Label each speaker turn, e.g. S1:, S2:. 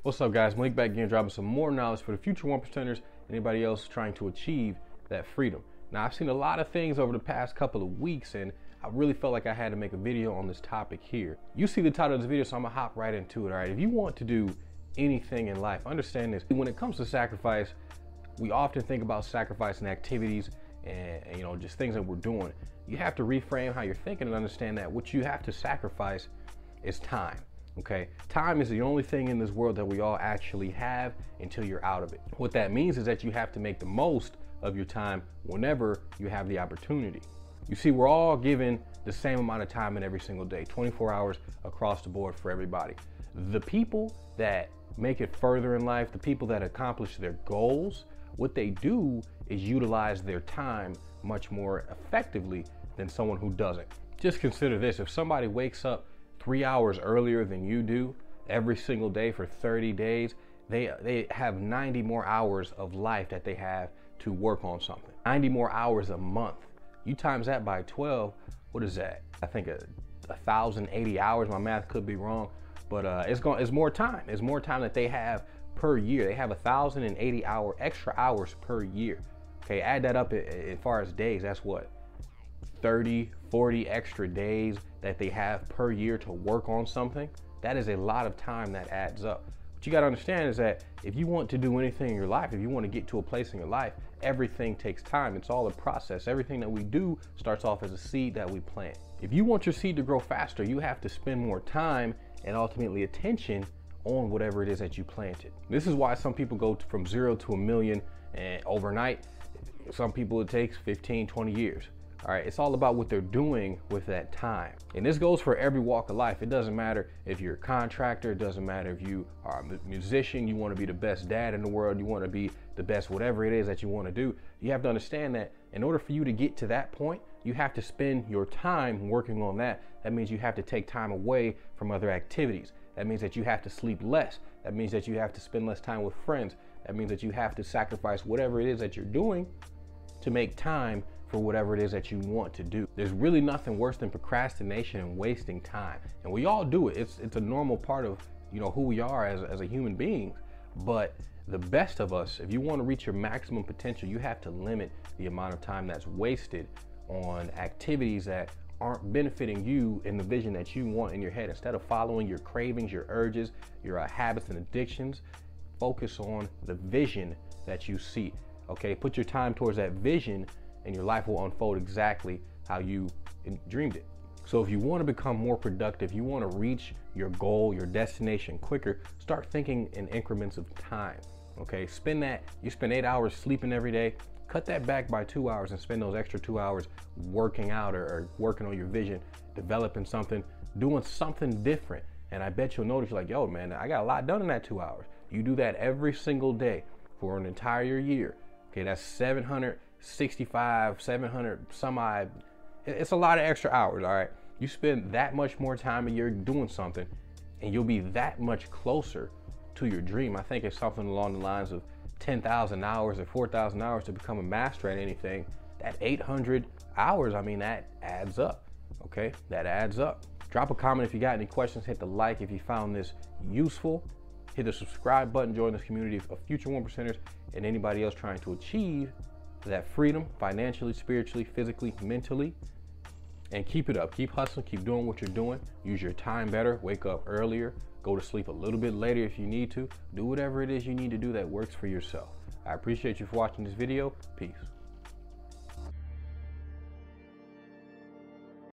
S1: What's up, guys? Malik back again, dropping some more knowledge for the future 1%ers, anybody else trying to achieve that freedom. Now, I've seen a lot of things over the past couple of weeks, and I really felt like I had to make a video on this topic here. You see the title of this video, so I'm gonna hop right into it, all right? If you want to do anything in life, understand this. When it comes to sacrifice, we often think about sacrificing activities and just things that we're doing. You have to reframe how you're thinking and understand that what you have to sacrifice is time. Okay, time is the only thing in this world that we all actually have until you're out of it. What that means is that you have to make the most of your time whenever you have the opportunity. You see, we're all given the same amount of time in every single day, 24 hours across the board for everybody. The people that make it further in life, the people that accomplish their goals, what they do is utilize their time much more effectively than someone who doesn't. Just consider this: if somebody wakes up 3 hours earlier than you do every single day for 30 days, they have 90 more hours of life that they have to work on something. 90 more hours a month. You times that by 12, what is that? I think 1,080 hours. My math could be wrong, but it's more time. It's more time that they have per year. They have 1,080 extra hours per year. Okay, add that up as far as days. That's what? 30, 40 extra days that they have per year to work on something. That is a lot of time that adds up. What you got to understand is that if you want to do anything in your life, if you want to get to a place in your life, everything takes time. It's all a process. Everything that we do starts off as a seed that we plant. If you want your seed to grow faster, you have to spend more time and ultimately attention on whatever it is that you planted. This is why some people go from 0 to 1 million and overnight. Some people it takes 15, 20 years. All right, it's all about what they're doing with that time. And this goes for every walk of life. It doesn't matter if you're a contractor, it doesn't matter if you are a musician, you want to be the best dad in the world, you want to be the best whatever it is that you want to do. You have to understand that in order for you to get to that point, you have to spend your time working on that. That means you have to take time away from other activities. That means that you have to sleep less. That means that you have to spend less time with friends. That means that you have to sacrifice whatever it is that you're doing to make time for whatever it is that you want to do. There's really nothing worse than procrastination and wasting time. And we all do it. It's a normal part of who we are as a human being. But the best of us, if you want to reach your maximum potential, you have to limit the amount of time that's wasted on activities that aren't benefiting you in the vision that you want in your head. Instead of following your cravings, your urges, your habits and addictions, focus on the vision that you see. Okay, put your time towards that vision and your life will unfold exactly how you dreamed it. So if you want to become more productive, you want to reach your goal, your destination quicker, start thinking in increments of time. Okay, you spend 8 hours sleeping every day, cut that back by 2 hours and spend those extra 2 hours working out or working on your vision, developing something, doing something different. And I bet you'll notice, you're like, yo, man, I got a lot done in that 2 hours. You do that every single day for an entire year. Okay, that's 765, 700 some odd. It's a lot of extra hours, all right? You spend that much more time a year doing something and you'll be that much closer to your dream. I think it's something along the lines of 10,000 hours or 4,000 hours to become a master at anything. That 800 hours, I mean, that adds up, okay? That adds up. Drop a comment if you got any questions. Hit the like if you found this useful. Hit the subscribe button. Join this community of future 1%ers and anybody else trying to achieve that freedom financially, spiritually, physically, mentally. And keep it up. Keep hustling. Keep doing what you're doing. Use your time better. Wake up earlier. Go to sleep a little bit later if you need to. Do whatever it is you need to do that works for yourself. I appreciate you for watching this video. Peace.